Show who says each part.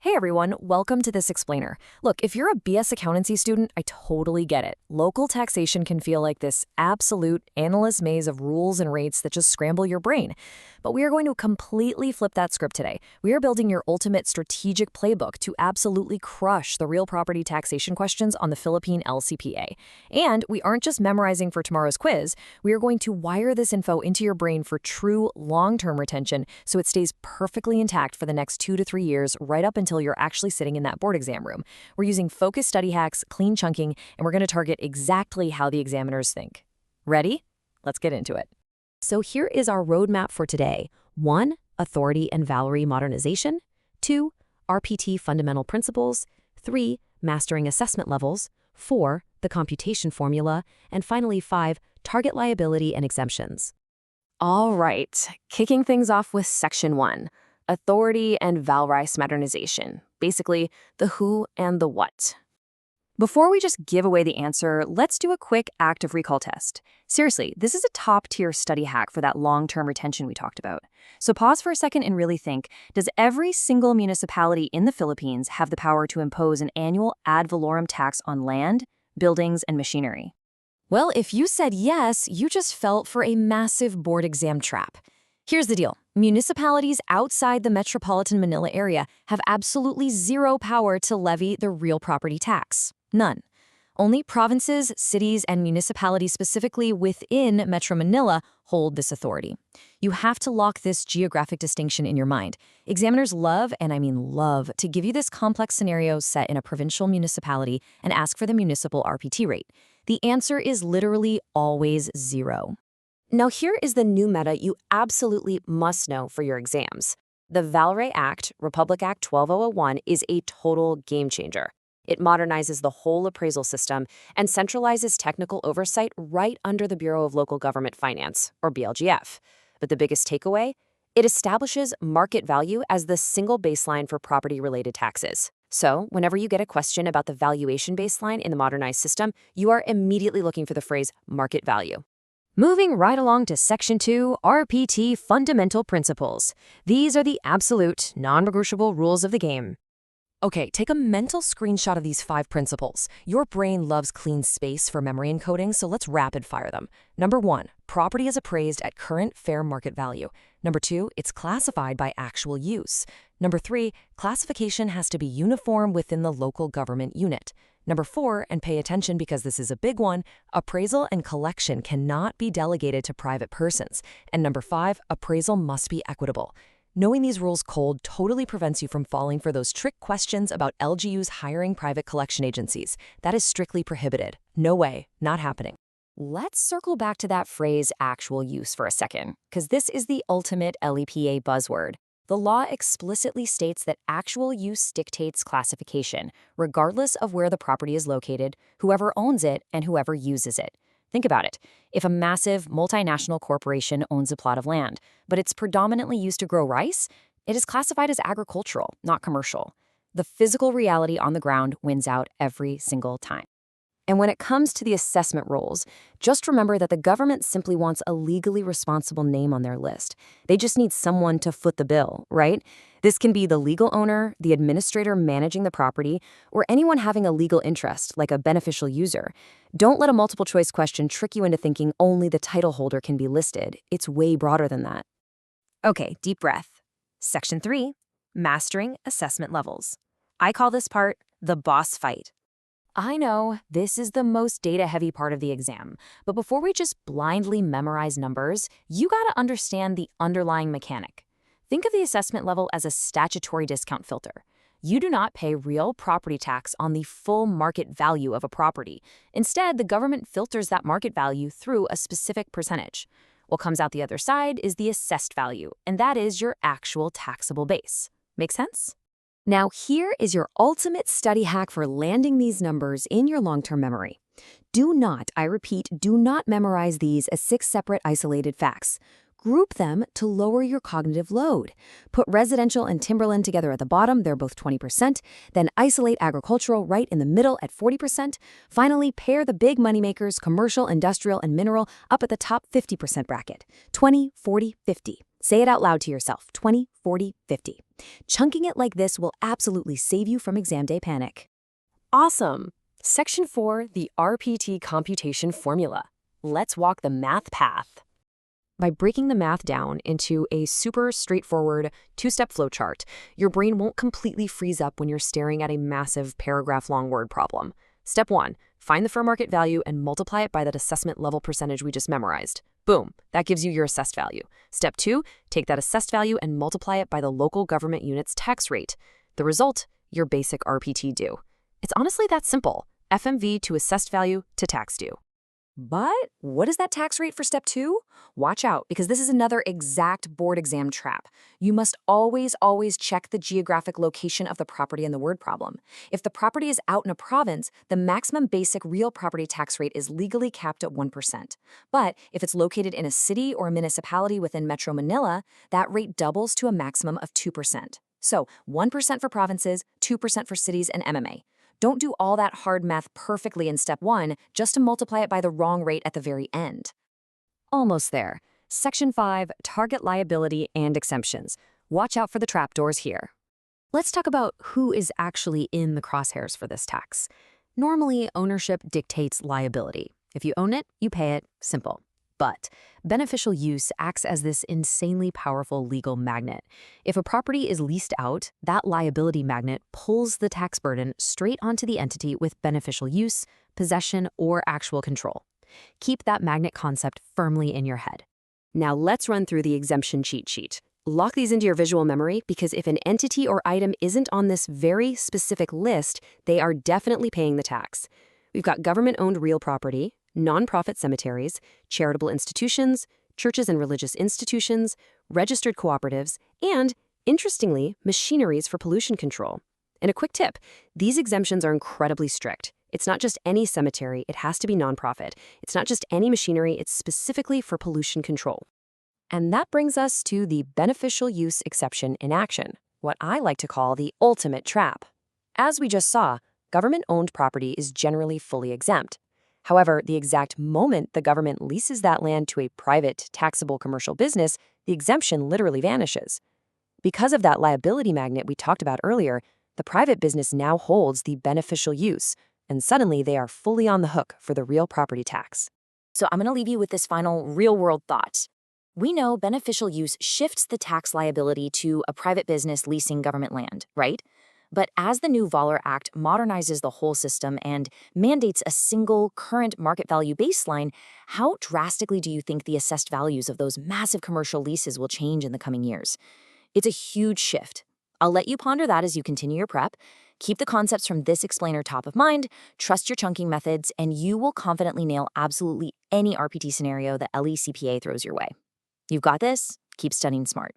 Speaker 1: Hey everyone, welcome to This Explainer. Look, if you're a BS accountancy student, I totally get it. Local taxation can feel like this absolute endless maze of rules and rates that just scramble your brain. But we are going to completely flip that script today. We are building your ultimate strategic playbook to absolutely crush the real property taxation questions on the Philippine LCPA. And we aren't just memorizing for tomorrow's quiz, we are going to wire this info into your brain for true long-term retention so it stays perfectly intact for the next 2 to 3 years right up until you're actually sitting in that board exam room. We're using focused study hacks, clean chunking, and we're going to target exactly how the examiners think. Ready? Let's get into it. So here is our roadmap for today. 1. Authority and VALRE modernization. 2. RPT fundamental principles. 3. Mastering assessment levels. 4. The computation formula. And finally 5. Target liability and exemptions. All right, kicking things off with Section 1. Authority and VALRE modernization, basically the who and the what. Before we just give away the answer, let's do a quick active recall test. Seriously, this is a top-tier study hack for that long-term retention we talked about. So pause for a second and really think, does every single municipality in the Philippines have the power to impose an annual ad valorem tax on land, buildings, and machinery? Well, if you said yes, you just fell for a massive board exam trap. Here's the deal. Municipalities outside the metropolitan Manila area have absolutely zero power to levy the real property tax. None. Only provinces, cities, and municipalities specifically within Metro Manila hold this authority. You have to lock this geographic distinction in your mind. Examiners love, and I mean love, to give you this complex scenario set in a provincial municipality and ask for the municipal RPT rate. The answer is literally always zero. Now here is the new meta you absolutely must know for your exams. The VALRE Act, Republic Act 12001, is a total game changer. It modernizes the whole appraisal system and centralizes technical oversight right under the Bureau of Local Government Finance, or BLGF. But the biggest takeaway? It establishes market value as the single baseline for property-related taxes. So, whenever you get a question about the valuation baseline in the modernized system, you are immediately looking for the phrase market value. Moving right along to Section 2, RPT Fundamental Principles. These are the absolute, non-negotiable rules of the game. Okay, take a mental screenshot of these 5 principles. Your brain loves clean space for memory encoding, so let's rapid fire them. Number 1, property is appraised at current fair market value. Number 2, it's classified by actual use. Number 3, classification has to be uniform within the local government unit. Number 4, and pay attention because this is a big one, appraisal and collection cannot be delegated to private persons. And number 5, appraisal must be equitable. Knowing these rules cold totally prevents you from falling for those trick questions about LGUs hiring private collection agencies. That is strictly prohibited. No way, not happening. Let's circle back to that phrase actual use for a second, because this is the ultimate LEPA buzzword. The law explicitly states that actual use dictates classification, regardless of where the property is located, whoever owns it, and whoever uses it. Think about it. If a massive multinational corporation owns a plot of land, but it's predominantly used to grow rice, it is classified as agricultural, not commercial. The physical reality on the ground wins out every single time. And when it comes to the assessment roles, just remember that the government simply wants a legally responsible name on their list. They just need someone to foot the bill, right? This can be the legal owner, the administrator managing the property, or anyone having a legal interest, like a beneficial user. Don't let a multiple choice question trick you into thinking only the title holder can be listed. It's way broader than that. Okay, deep breath. Section 3, Mastering Assessment Levels. I call this part the boss fight. I know this is the most data-heavy part of the exam, but before we just blindly memorize numbers, you gotta understand the underlying mechanic. Think of the assessment level as a statutory discount filter. You do not pay real property tax on the full market value of a property. Instead, the government filters that market value through a specific percentage. What comes out the other side is the assessed value, and that is your actual taxable base. Make sense? Now, here is your ultimate study hack for landing these numbers in your long-term memory. Do not, I repeat, do not memorize these as 6 separate isolated facts. Group them to lower your cognitive load. Put residential and timberland together at the bottom, they're both 20%. Then isolate agricultural right in the middle at 40%. Finally, pair the big moneymakers, commercial, industrial, and mineral up at the top 50% bracket. 20, 40, 50. Say it out loud to yourself, 20, 40, 50. Chunking it like this will absolutely save you from exam day panic.
Speaker 2: Awesome! Section 4, the RPT computation formula. Let's walk the math path. By breaking the math down into a super straightforward two-step flowchart, your brain won't completely freeze up when you're staring at a massive paragraph-long word problem. Step 1, find the fair market value and multiply it by that assessment level percentage we just memorized. Boom, that gives you your assessed value. Step 2, take that assessed value and multiply it by the local government unit's tax rate. The result, your basic RPT due. It's honestly that simple. FMV to assessed value to tax due.
Speaker 1: But what is that tax rate for step 2? Watch out, because this is another exact board exam trap. You must always check the geographic location of the property in the word problem. If the property is out in a province, the maximum basic real property tax rate is legally capped at 1%. But if it's located in a city or a municipality within Metro Manila, that rate doubles to a maximum of 2%. So 1% for provinces, 2% for cities and MMA. Don't do all that hard math perfectly in step 1 just to multiply it by the wrong rate at the very end. Almost there. Section 5, target liability and exemptions. Watch out for the trapdoors here. Let's talk about who is actually in the crosshairs for this tax. Normally, ownership dictates liability. If you own it, you pay it. Simple. But beneficial use acts as this insanely powerful legal magnet. If a property is leased out, that liability magnet pulls the tax burden straight onto the entity with beneficial use, possession, or actual control. Keep that magnet concept firmly in your head. Now let's run through the exemption cheat sheet. Lock these into your visual memory because if an entity or item isn't on this very specific list, they are definitely paying the tax. We've got government-owned real property, nonprofit cemeteries, charitable institutions, churches and religious institutions, registered cooperatives, and, interestingly, machineries for pollution control. And a quick tip, these exemptions are incredibly strict. It's not just any cemetery, it has to be nonprofit. It's not just any machinery, it's specifically for pollution control. And that brings us to the beneficial use exception in action, what I like to call the ultimate trap. As we just saw, government-owned property is generally fully exempt. However, the exact moment the government leases that land to a private, taxable commercial business, the exemption literally vanishes. Because of that liability magnet we talked about earlier, the private business now holds the beneficial use, and suddenly they are fully on the hook for the real property tax. So I'm going to leave you with this final real-world thought. We know beneficial use shifts the tax liability to a private business leasing government land, right? But as the new VALRE Act modernizes the whole system and mandates a single current market value baseline, how drastically do you think the assessed values of those massive commercial leases will change in the coming years? It's a huge shift. I'll let you ponder that as you continue your prep. Keep the concepts from this explainer top of mind, trust your chunking methods, and you will confidently nail absolutely any RPT scenario that LECPA throws your way. You've got this. Keep studying smart.